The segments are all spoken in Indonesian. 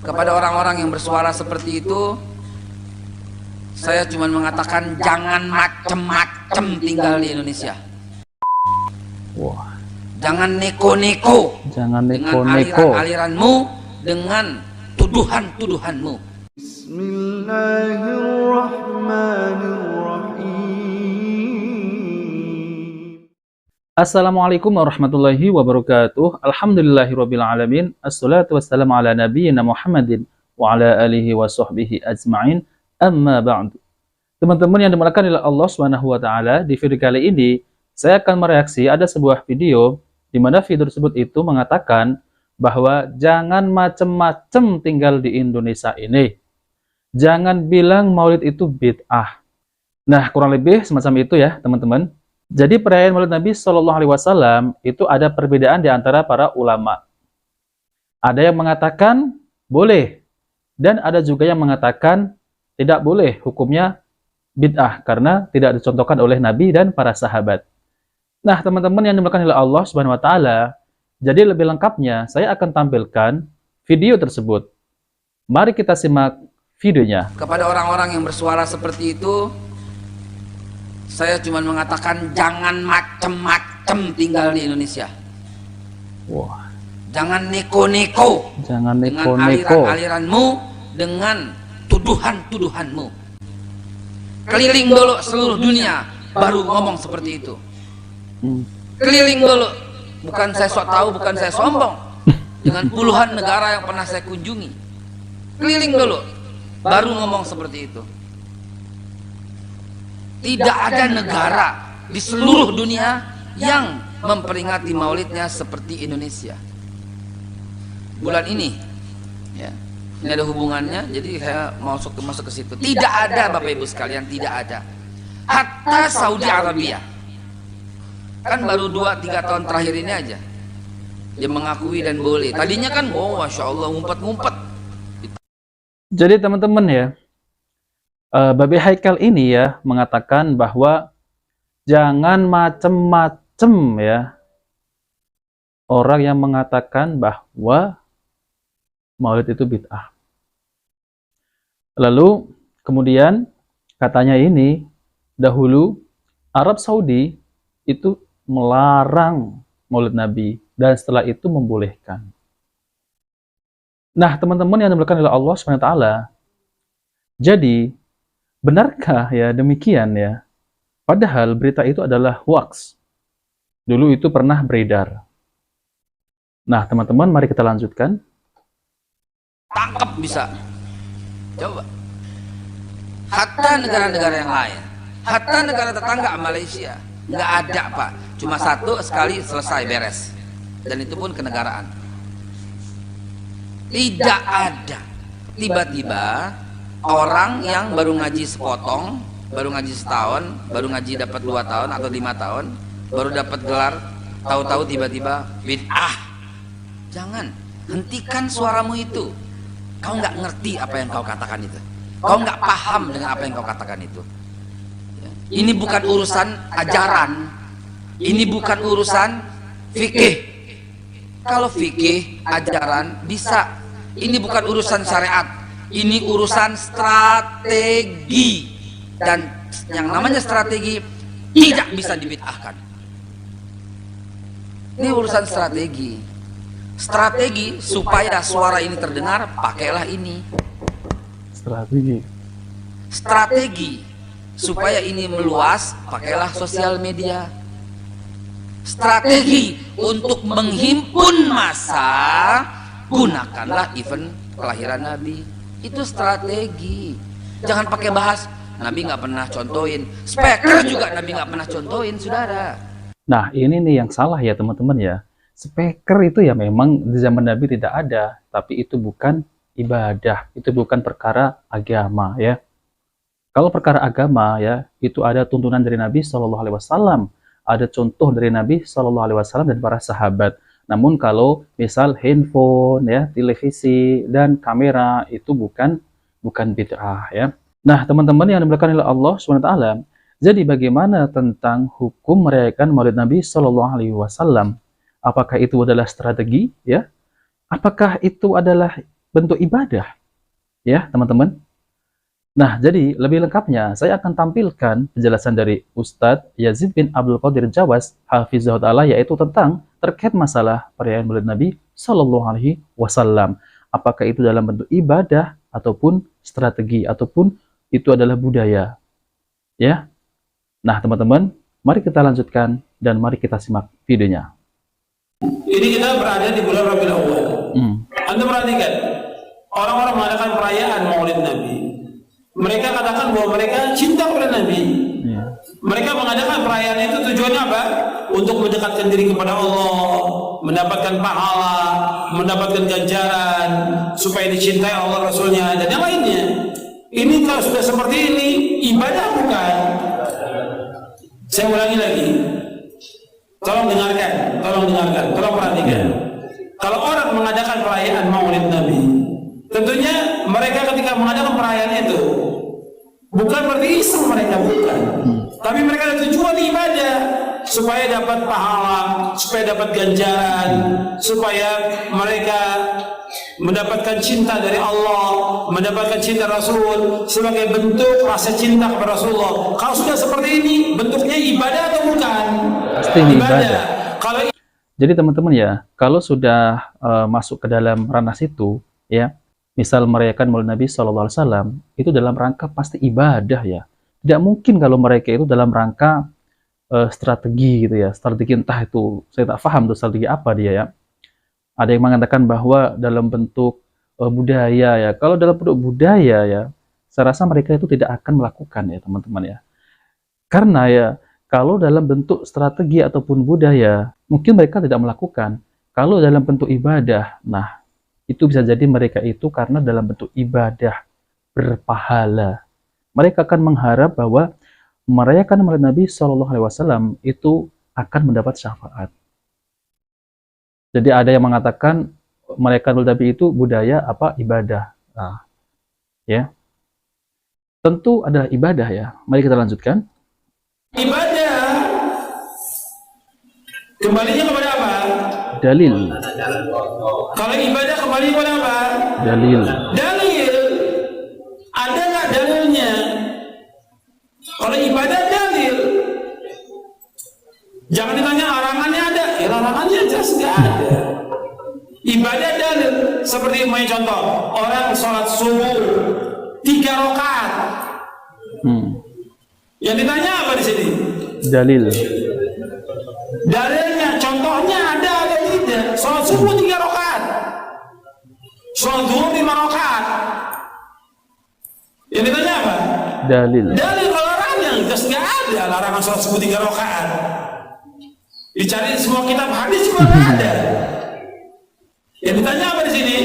Kepada orang-orang yang bersuara seperti itu, saya cuma mengatakan jangan macem-macem tinggal di Indonesia. Wah. Jangan neko-neko. Jangan dengan neko-neko. aliran-aliranmu, dengan tuduhan-tuduhanmu. Bismillahirrahmanirrahim. Assalamualaikum warahmatullahi wabarakatuh. Alhamdulillahirabbil alamin. Assalatu wassalamu ala nabiyyina Muhammadin wa ala alihi wa sahbihi ajma'in. Amma ba'du. Teman-teman yang dimuliakan oleh Allah Subhanahu wa taala, di video kali ini saya akan mereaksi ada sebuah video di mana video tersebut itu mengatakan bahwa jangan macem-macem tinggal di Indonesia ini. Jangan bilang maulid itu bid'ah. Nah, kurang lebih semacam itu ya, teman-teman. Jadi perayaan maulid Nabi Shallallahu Alaihi Wasallam itu ada perbedaan di antara para ulama. Ada yang mengatakan boleh, dan ada juga yang mengatakan tidak boleh, hukumnya bid'ah karena tidak dicontohkan oleh Nabi dan para sahabat. Nah, teman-teman yang dimuliakan oleh Allah Subhanahu wa taala, jadi lebih lengkapnya saya akan tampilkan video tersebut. Mari kita simak videonya. Kepada orang-orang yang bersuara seperti itu, saya cuma mengatakan jangan macem-macem tinggal di Indonesia. Wah. Jangan neko-neko. Jangan dengan neko-neko. aliran-aliranmu, dengan tuduhan-tuduhanmu. Keliling dulu seluruh dunia baru ngomong seperti itu. Keliling dulu, bukan saya sok tahu, bukan saya sombong, dengan puluhan negara yang pernah saya kunjungi. Keliling dulu baru ngomong seperti itu. Tidak ada negara di seluruh dunia yang memperingati maulidnya seperti Indonesia. Bulan ini ya, ini ada hubungannya, jadi saya masuk ke situ. Tidak ada, Bapak Ibu sekalian, tidak ada. Hatta Saudi Arabia, kan baru 2-3 tahun terakhir ini aja dia mengakui dan boleh. Tadinya kan, oh masya Allah, ngumpet-ngumpet. Jadi teman-teman ya, Babe Haikal ini ya mengatakan bahwa jangan macem-macem ya orang yang mengatakan bahwa maulid itu bid'ah. Lalu kemudian katanya ini dahulu Arab Saudi itu melarang maulid Nabi dan setelah itu membolehkan. Nah, teman-teman yang dimuliakan oleh Allah SWT, jadi benarkah ya demikian ya? Padahal berita itu adalah hoax. Dulu itu pernah beredar. Nah, teman-teman, mari kita lanjutkan. Tangkap bisa. Coba. Hatta negara-negara yang lain, hatta negara tetangga Malaysia, nggak ada Pak. Cuma satu sekali selesai beres. Dan itu pun kenegaraan. Tidak ada. Tiba-tiba orang yang baru ngaji sepotong, baru ngaji setahun, baru ngaji dapat 2 tahun atau 5 tahun, baru dapat gelar, tahu-tahu tiba-tiba bid'ah. Jangan, hentikan suaramu itu. Kau nggak ngerti apa yang kau katakan itu. Kau nggak paham dengan apa yang kau katakan itu. Ini bukan urusan ajaran. Ini bukan urusan fikih. Kalau fikih, ajaran bisa. Ini bukan urusan syariat. Ini urusan strategi. Dan yang namanya strategi tidak bisa dibid'ahkan. Ini urusan strategi. Strategi supaya suara ini terdengar, pakailah ini. Strategi supaya ini meluas, pakailah sosial media. Strategi untuk menghimpun massa, gunakanlah event kelahiran Nabi. Itu strategi. Jangan pakai bahas Nabi nggak pernah contohin, speaker juga Nabi nggak pernah contohin, saudara. Nah, ini nih yang salah ya teman-teman ya. Speaker itu ya memang di zaman Nabi tidak ada, tapi itu bukan ibadah, itu bukan perkara agama ya. Kalau perkara agama ya, itu ada tuntunan dari Nabi Shallallahu Alaihi Wasallam, ada contoh dari Nabi Shallallahu Alaihi Wasallam dan para sahabat. Namun kalau misal handphone ya, televisi dan kamera itu bukan bid'ah ya. Nah, teman-teman yang dimuliakan oleh Allah SWT, jadi bagaimana tentang hukum merayakan Maulid Nabi Shallallahu Alaihi Wasallam? Apakah itu adalah strategi ya? Apakah itu adalah bentuk ibadah, ya teman-teman. Nah, jadi lebih lengkapnya saya akan tampilkan penjelasan dari Ustadz Yazid bin Abdul Qadir Jawas hafizahul ta'ala, yaitu tentang terkait masalah perayaan Maulid Nabi Shallallahu Alaihi Wasallam. Apakah itu dalam bentuk ibadah ataupun strategi ataupun itu adalah budaya, ya. Nah, teman-teman, mari kita lanjutkan dan mari kita simak videonya. Ini kita berada di bulan Rabiul Awwal. Anda perhatikan, orang-orang mengadakan perayaan Maulid Nabi. Mereka katakan bahwa mereka cinta kepada Nabi. Mereka mengadakan perayaan itu tujuannya apa? Untuk mendekatkan diri kepada Allah, mendapatkan pahala, mendapatkan ganjaran, supaya dicintai Allah Rasulnya dan yang lainnya. Ini kalau sudah seperti ini, ibadah bukan? Saya ulangi lagi. Tolong dengarkan, tolong perhatikan. Kalau orang mengadakan perayaan Maulid Nabi, tentunya mereka ketika mengadakan perayaan itu bukan berarti iseng mereka, bukan. Tapi mereka ada tujuan ibadah supaya dapat pahala, supaya dapat ganjaran, supaya mereka mendapatkan cinta dari Allah, mendapatkan cinta Rasul sebagai bentuk rasa cinta kepada Rasulullah. Kalau sudah seperti ini, bentuknya ibadah atau bukan? Pasti ibadah. Kalau jadi teman-teman ya, kalau sudah masuk ke dalam ranah situ, ya, misal merayakan Maulid Nabi SAW, itu dalam rangka pasti ibadah ya. Tidak mungkin kalau mereka itu dalam rangka strategi gitu ya. Strategi entah itu, saya tak paham tuh strategi apa dia ya. Ada yang mengatakan bahwa dalam bentuk budaya ya. Kalau dalam bentuk budaya ya, saya rasa mereka itu tidak akan melakukan ya teman-teman ya. Karena ya, kalau dalam bentuk strategi ataupun budaya, mungkin mereka tidak melakukan. Kalau dalam bentuk ibadah, nah, itu bisa jadi mereka itu karena dalam bentuk ibadah berpahala. Mereka akan mengharap bahwa merayakan Maulid Nabi SAW itu akan mendapat syafaat. Jadi ada yang mengatakan merayakan Maulid Nabi itu budaya apa ibadah. Nah, ya. Tentu adalah ibadah ya. Mari kita lanjutkan. ibadah kembalinya kepada apa? Dalil. Kalau ibadah kembali kepada apa? Dalil. Dalil. Ada nggak dalilnya? Kalau ibadah dalil. Jangan ditanya larangannya ada. Ya larangannya jelas nggak ada. Ibadah dalil. Seperti main contoh, orang sholat subuh 3 rakaat. Yang ditanya apa di sini? Dalil. Dalilnya, contohnya ada atau tidak? Sholat subuh 3 rakaat, sholat zuhur 5 rakaat. Yang ditanya apa? Dalil. Dalil. Kalau larangan, terus nggak ada larangan sholat subuh 3 rakaat. Dicari semua kitab hadis juga nggak ada. Yang ditanya apa di sini?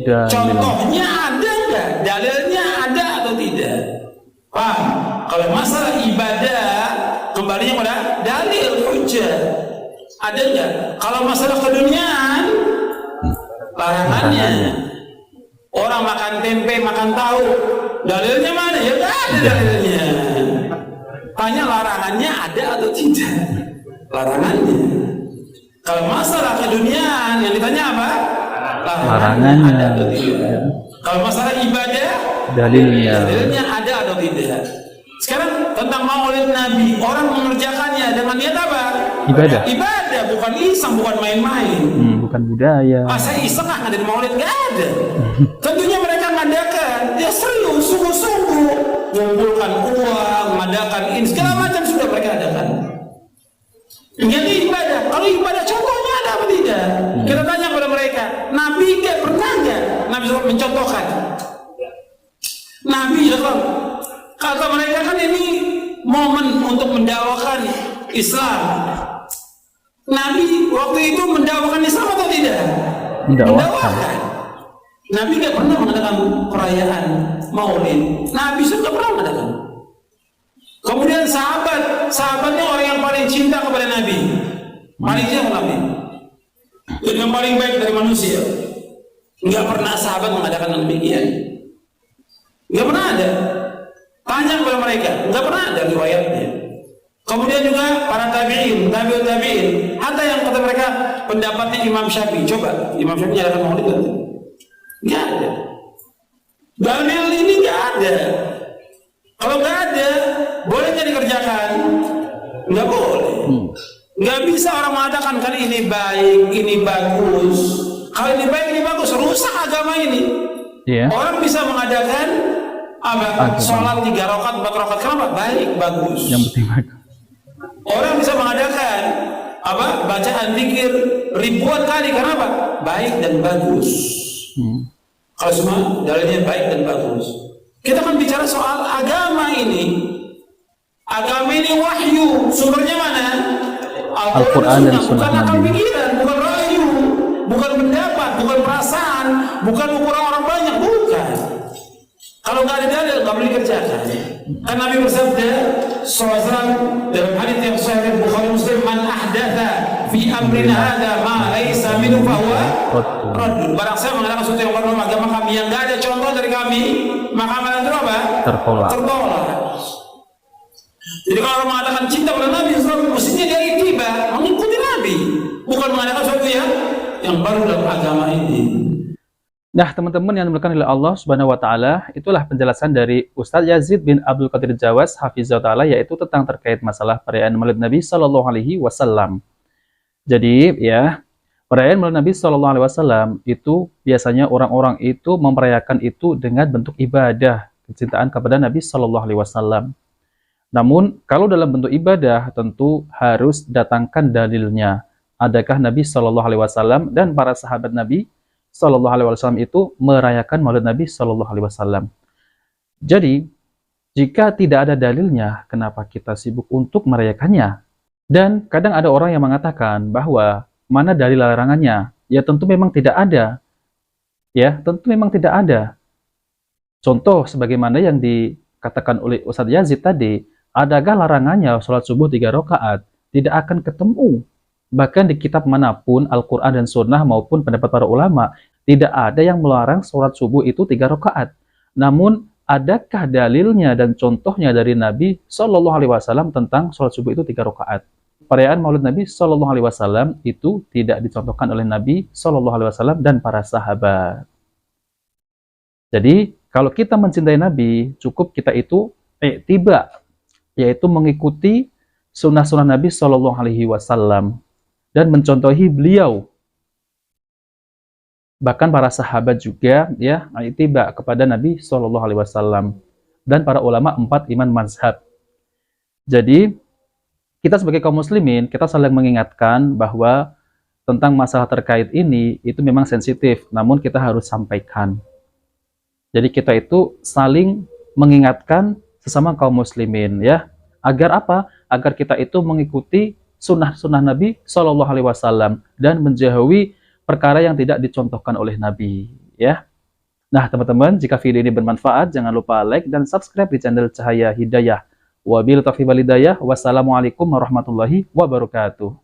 Dalil. Contohnya ada nggak? Dalilnya ada atau tidak? Paham? Kalau masalah ibadah kembalinya pada dalil hujjah. Ada nggak? Kalau masalah keduniaan, larangannya. Orang makan tempe, makan tahu, dalilnya mana? Ya nggak ada dalilnya. Tanya larangannya ada atau tidak? Larangannya. Kalau masalah keduniaan yang ditanya apa? Larangannya. Ada atau tidak? Kalau masalah ibadah, Dalilnya. dalilnya ada atau tidak? Sekarang tentang Maulid Nabi, orang mengerjakannya dengan niat apa? Ibadah. Ibadah, bukan iseng, bukan main-main. Bukan budaya. Masa iseng ngadain Maulid? Gak ada. Tentunya mereka ngadakan, ya serius, sungguh-sungguh, mengumpulkan uang, mengadakan ini, segala macam sudah mereka adakan. Jadi ibadah. Kalau ibadah contohnya ada apa tidak? Kita tanya kepada mereka, Nabi gak pernah nggak? Nabi SAW mencontohkan. Nabi SAW, kata mereka kan ini momen untuk mendakwakan Islam. Nabi waktu itu mendakwakan Islam atau tidak? Mendakwakan. Nabi gak pernah mengadakan perayaan Maulid. Nabi sudah pernah mengadakan. Kemudian sahabatnya orang yang paling cinta kepada Nabi, paling cinta kepada Nabi, dan yang paling baik dari manusia. Nggak pernah sahabat mengadakan yang demikian. Nggak pernah ada. Tanya kepada mereka, nggak pernah ada riwayatnya. Kemudian juga para tabi'in, tabi'ut tabi'in, hatta yang kata mereka pendapatnya Imam Syafi'i. Coba Imam Syafi'i mengadakan Maulid. Nggak ada. Dalil ini nggak ada. Kalau nggak ada, boleh nggak dikerjakan? Nggak boleh. Nggak bisa orang mengatakan kan ini baik, ini bagus. Kalau ini baik, ini bagus, rusak agama ini. Orang bisa mengadakan sholat 3 rakaat, 4 rakaat, kenapa? Baik, bagus. Yang penting baik. Orang bisa mengadakan bacaan zikir ribuan kali, kenapa? Baik dan bagus. Kalau semua dalilnya baik dan bagus. Kita kan bicara soal agama ini. Agama ini wahyu, sumbernya mana? Al-Quran dan Sunnah bukan akal Nabi. pikiran, bukan wahyu, bukan pendapat, bukan perasaan, bukan ukuran orang banyak, bukan. Kalau nggak ada dalil, nggak boleh dikerjakan. Kan Nabi bersabda, SAW dalam hadits yang sahih Bukhari Muslim, man ahdatha fi amrina hadza ma laisa minhu fahuwa radd. Barang saya mengatakan sesuatu yang baru dalam agama kami yang nggak ada contoh dari kami, maka amalan itu apa? Tertolak. Jadi kalau orang mengatakan cinta pada Nabi SAW, mestinya dia ittiba, mengikuti Nabi, bukan mengatakan sesuatu yang baru dalam agama ini. Nah, teman-teman yang dimuliakan oleh Allah Subhanahu wa taala, itulah penjelasan dari Ustadz Yazid bin Abdul Qadir Jawas hafizahullah taala, yaitu tentang terkait masalah perayaan Maulid Nabi sallallahu alaihi wasallam. Jadi, ya, perayaan Maulid Nabi sallallahu alaihi wasallam itu biasanya orang-orang itu merayakan itu dengan bentuk ibadah, kecintaan kepada Nabi sallallahu alaihi wasallam. Namun, kalau dalam bentuk ibadah tentu harus datangkan dalilnya. Adakah Nabi sallallahu alaihi wasallam dan para sahabat Nabi Sallallahu Alaihi Wasallam itu merayakan Maulid Nabi Sallallahu Alaihi Wasallam. Jadi, jika tidak ada dalilnya, kenapa kita sibuk untuk merayakannya? Dan kadang ada orang yang mengatakan bahwa mana dalil larangannya? Ya tentu memang tidak ada. Ya tentu memang tidak ada. Contoh sebagaimana yang dikatakan oleh Ustadz Yazid tadi, adakah larangannya sholat subuh 3 rakaat? Tidak akan ketemu. Bahkan di kitab manapun, Al-Quran dan Sunnah maupun pendapat para ulama, tidak ada yang melarang sholat subuh itu 3 rakaat. Namun, adakah dalilnya dan contohnya dari Nabi Shallallahu Alaihi Wasallam tentang sholat subuh itu 3 rakaat? Perayaan Maulid Nabi Shallallahu Alaihi Wasallam itu tidak dicontohkan oleh Nabi Shallallahu Alaihi Wasallam dan para sahabat. Jadi, kalau kita mencintai Nabi, cukup kita itu tiba, yaitu mengikuti sunnah-sunnah Nabi Shallallahu Alaihi Wasallam dan mencontohi beliau. Bahkan para sahabat juga ya tiba kepada Nabi Shallallahu Alaihi Wasallam dan para ulama 4 iman mazhab. Jadi kita sebagai kaum muslimin kita saling mengingatkan bahwa tentang masalah terkait ini itu memang sensitif, namun kita harus sampaikan. Jadi kita itu saling mengingatkan sesama kaum muslimin ya, agar apa? Agar kita itu mengikuti sunnah-sunnah Nabi Shallallahu Alaihi Wasallam dan menjauhi perkara yang tidak dicontohkan oleh Nabi ya. Nah teman-teman, jika video ini bermanfaat jangan lupa like dan subscribe di channel Cahaya Hidayah. Wabillahi taufiq wal hidayah. Wassalamualaikum warahmatullahi wabarakatuh.